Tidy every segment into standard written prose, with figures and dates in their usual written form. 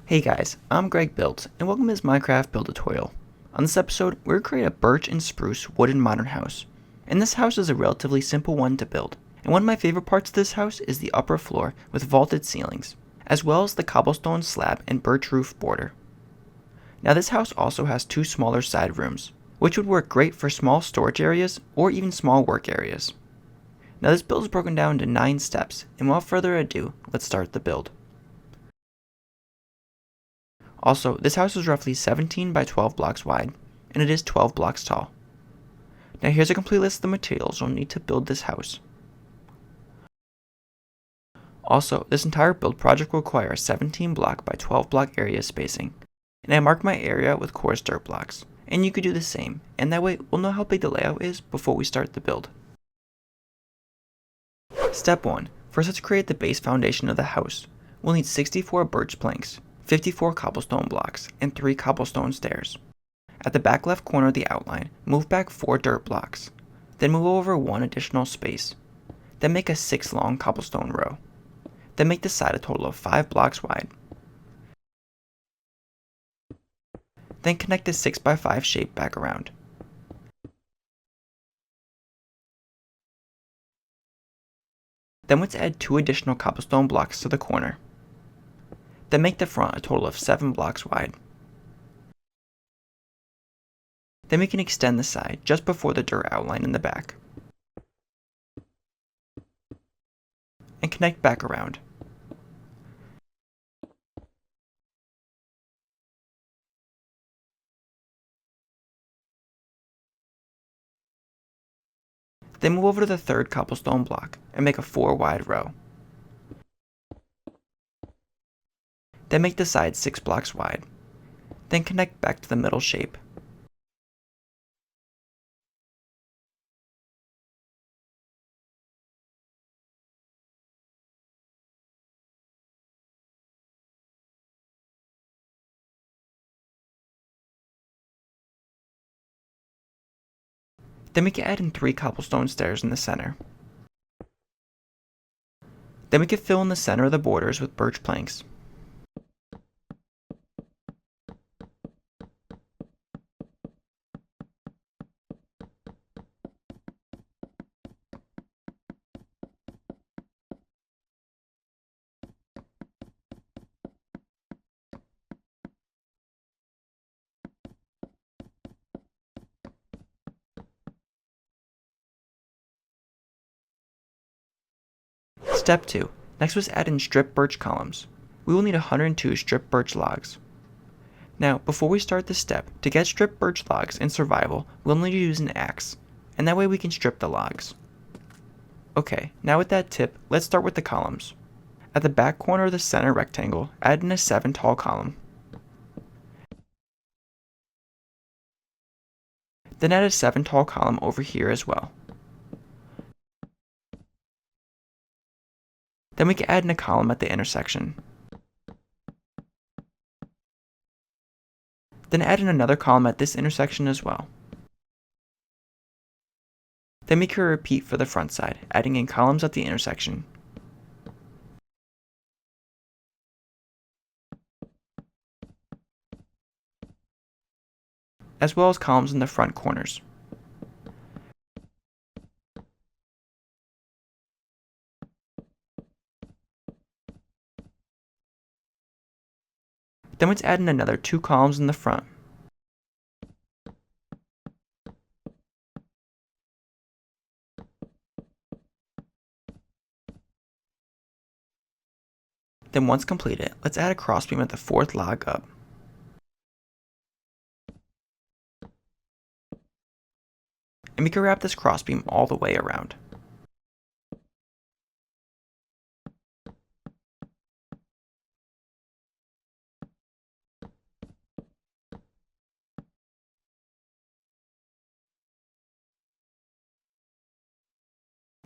Hey guys, I'm Greg Built, and welcome to this Minecraft build tutorial. On this episode, we're going to create a birch and spruce wooden modern house. And this house is a relatively simple one to build. And one of my favorite parts of this house is the upper floor with vaulted ceilings, as well as the cobblestone slab and birch roof border. Now this house also has two smaller side rooms, which would work great for small storage areas or even small work areas. Now this build is broken down into 9 steps, and without further ado, let's start the build. Also, this house is roughly 17 by 12 blocks wide, and it is 12 blocks tall. Now here's a complete list of the materials you'll need to build this house. Also, this entire build project will require a 17 block by 12 block area spacing, and I marked my area with coarse dirt blocks, and you could do the same, and that way we'll know how big the layout is before we start the build. Step 1. First, let's create the base foundation of the house. We'll need 64 birch planks, 54 cobblestone blocks, and 3 cobblestone stairs. At the back left corner of the outline, move back 4 dirt blocks. Then move over 1 additional space. Then make a 6 long cobblestone row. Then make the side a total of 5 blocks wide. Then connect the 6 by 5 shape back around. Then let's add 2 additional cobblestone blocks to the corner. Then make the front a total of 7 blocks wide. Then we can extend the side just before the dirt outline in the back. And connect back around. Then move over to the 3rd cobblestone block and make a 4 wide row. Then make the side 6 blocks wide. Then connect back to the middle shape. Then we can add in 3 cobblestone stairs in the center. Then we can fill in the center of the borders with birch planks. Step 2. Next was add in strip birch columns. We will need 102 strip birch logs. Now, before we start this step, to get strip birch logs in survival, we'll need to use an axe, and that way we can strip the logs. Okay, now with that tip, let's start with the columns. At the back corner of the center rectangle, add in a 7 tall column. Then add a 7 tall column over here as well. Then we can add in a column at the intersection. Then add in another column at this intersection as well. Then we can repeat for the front side, adding in columns at the intersection. As well as columns in the front corners. Then let's add in another 2 columns in the front. Then once completed, let's add a crossbeam at the 4th log up. And we can wrap this crossbeam all the way around.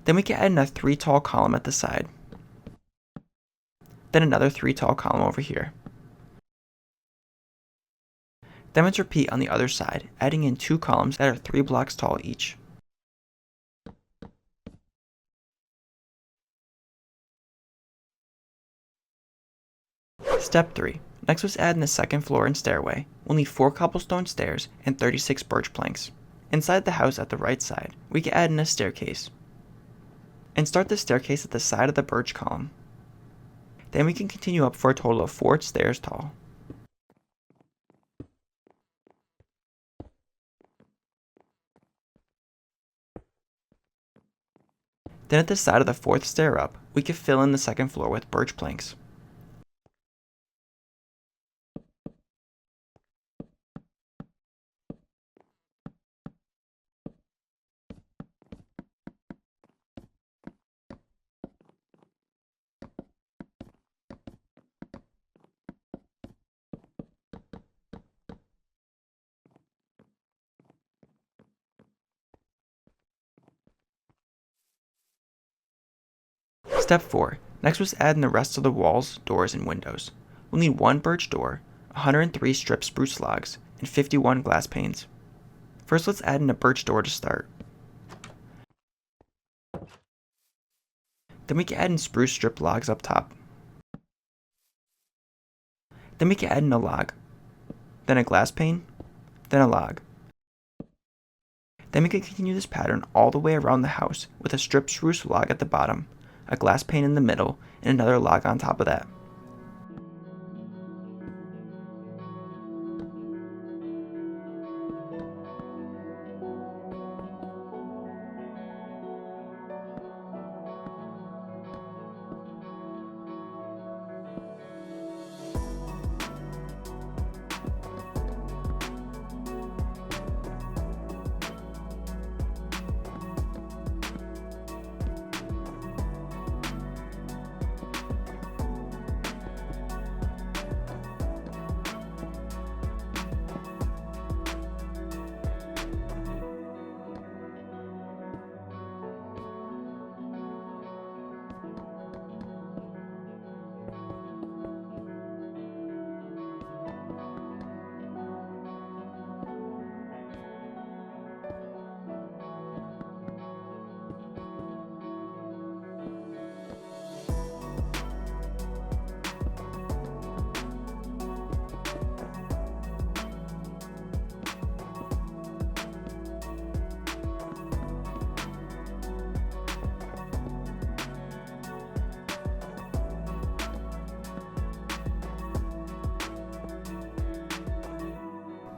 Then we can add in a 3 tall column at the side. Then another 3 tall column over here. Then let's repeat on the other side, adding in 2 columns that are 3 blocks tall each. Step 3. Next was add in the second floor and stairway. We'll need 4 cobblestone stairs and 36 birch planks. Inside the house at the right side, we can add in a staircase. And start the staircase at the side of the birch column. Then we can continue up for a total of 4 stairs tall. Then at the side of the 4th stair up, we can fill in the second floor with birch planks. Step 4. Next was add in the rest of the walls, doors, and windows. We'll need 1 birch door, 103 strip spruce logs, and 51 glass panes. First let's add in a birch door to start. Then we can add in spruce strip logs up top. Then we can add in a log, then a glass pane, then a log. Then we can continue this pattern all the way around the house with a strip spruce log at the bottom, a glass pane in the middle, and another log on top of that.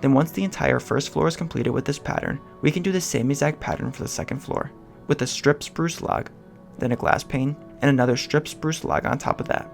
Then once the entire first floor is completed with this pattern, we can do the same exact pattern for the second floor, with a strip spruce log, then a glass pane, and another strip spruce log on top of that.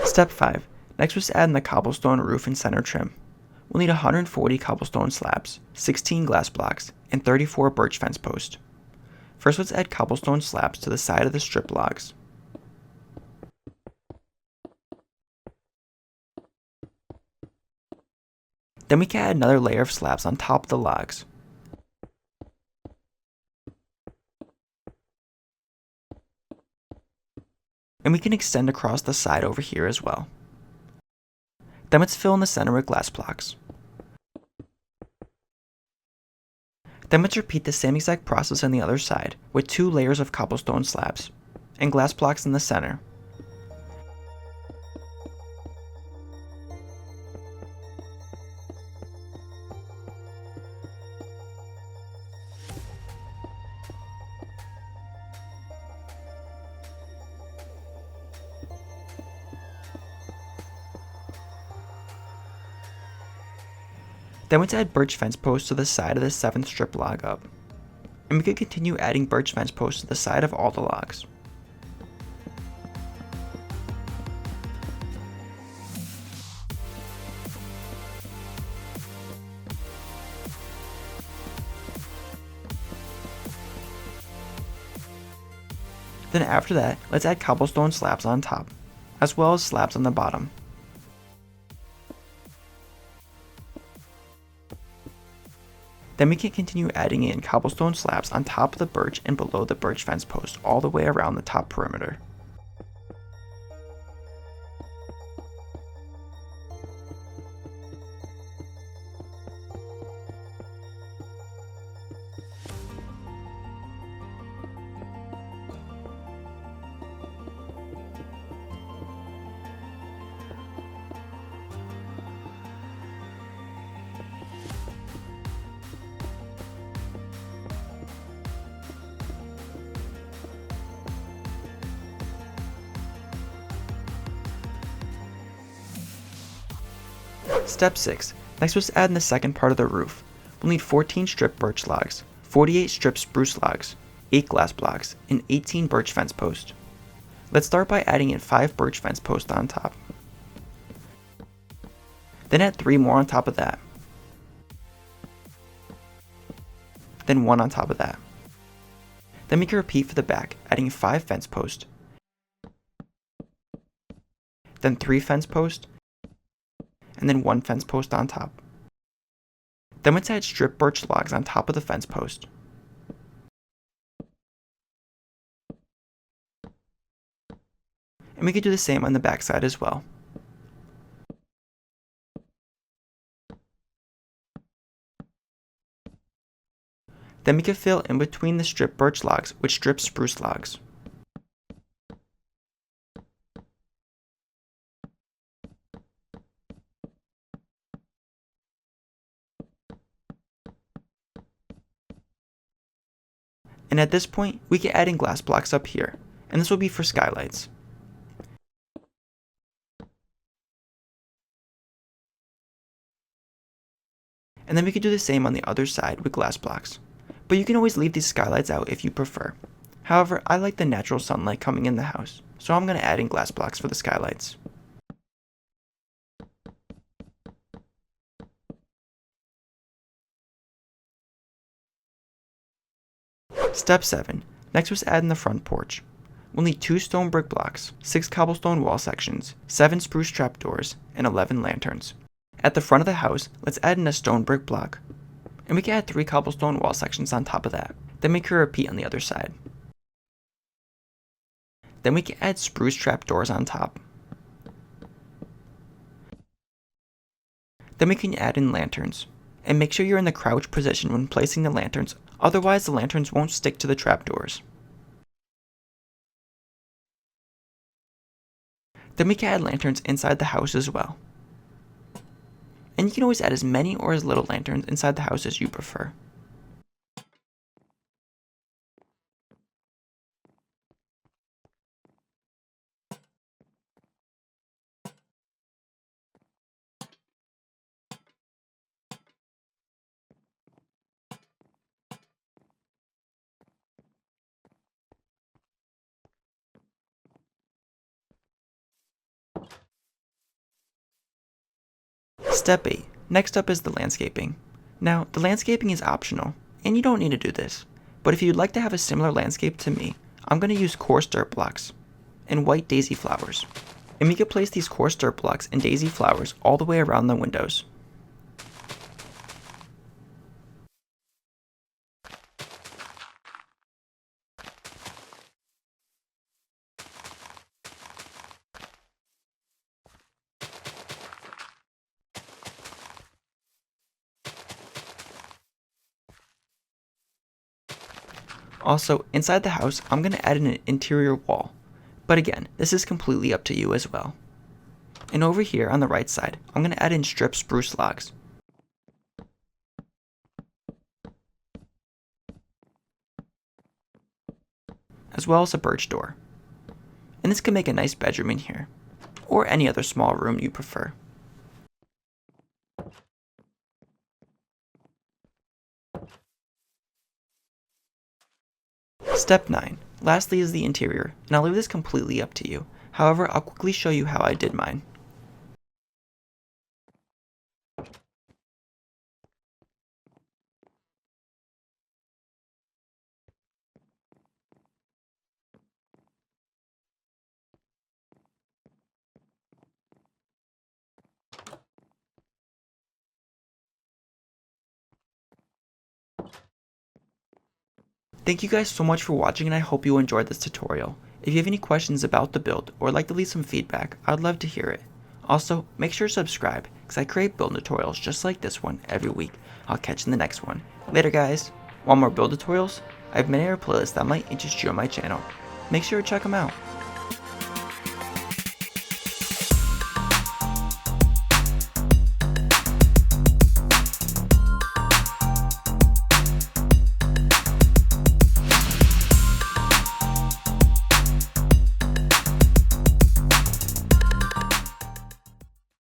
Step 5. Next was add in the cobblestone roof and center trim. We'll need 140 cobblestone slabs, 16 glass blocks, and 34 birch fence posts. First let's add cobblestone slabs to the side of the strip logs. Then we can add another layer of slabs on top of the logs. And we can extend across the side over here as well. Then let's fill in the center with glass blocks. Then let's repeat the same exact process on the other side with 2 layers of cobblestone slabs and glass blocks in the center. Then let's add birch fence posts to the side of the 7th strip log up. And we could continue adding birch fence posts to the side of all the logs. Then after that, let's add cobblestone slabs on top, as well as slabs on the bottom. Then we can continue adding in cobblestone slabs on top of the birch and below the birch fence post all the way around the top perimeter. Step 6. Next was to add in the second part of the roof. We'll need 14 strip birch logs, 48 strip spruce logs, 8 glass blocks, and 18 birch fence posts. Let's start by adding in 5 birch fence posts on top. Then add 3 more on top of that. Then 1 on top of that. Then we can repeat for the back, adding 5 fence posts, then 3 fence posts, and then 1 fence post on top. Then let's add strip birch logs on top of the fence post. And we could do the same on the back side as well. Then we could fill in between the strip birch logs with strip spruce logs. And at this point, we can add in glass blocks up here, and this will be for skylights. And then we could do the same on the other side with glass blocks. But you can always leave these skylights out if you prefer. However, I like the natural sunlight coming in the house, so I'm going to add in glass blocks for the skylights. Step 7. Next was add in the front porch. We'll need 2 stone brick blocks, 6 cobblestone wall sections, 7 spruce trapdoors, and 11 lanterns. At the front of the house, let's add in a stone brick block. And we can add 3 cobblestone wall sections on top of that. Then we can repeat on the other side. Then we can add spruce trapdoors on top. Then we can add in lanterns. And make sure you're in the crouch position when placing the lanterns, otherwise the lanterns won't stick to the trapdoors. Then we can add lanterns inside the house as well. And you can always add as many or as little lanterns inside the house as you prefer. Step 8. Next up is the landscaping. Now, the landscaping is optional, and you don't need to do this. But if you'd like to have a similar landscape to me, I'm going to use coarse dirt blocks and white daisy flowers. And we can place these coarse dirt blocks and daisy flowers all the way around the windows. Also, inside the house, I'm going to add in an interior wall. But again, this is completely up to you as well. And over here on the right side, I'm going to add in strip spruce logs. As well as a birch door. And this can make a nice bedroom in here, or any other small room you prefer. Step 9. Lastly is the interior, and I'll leave this completely up to you. However, I'll quickly show you how I did mine. Thank you guys so much for watching, and I hope you enjoyed this tutorial. If you have any questions about the build or like to leave some feedback, I'd love to hear it. Also, make sure to subscribe, because I create build tutorials just like this one every week. I'll catch you in the next one. Later guys! Want more build tutorials? I have many other playlists that might interest you on my channel. Make sure to check them out.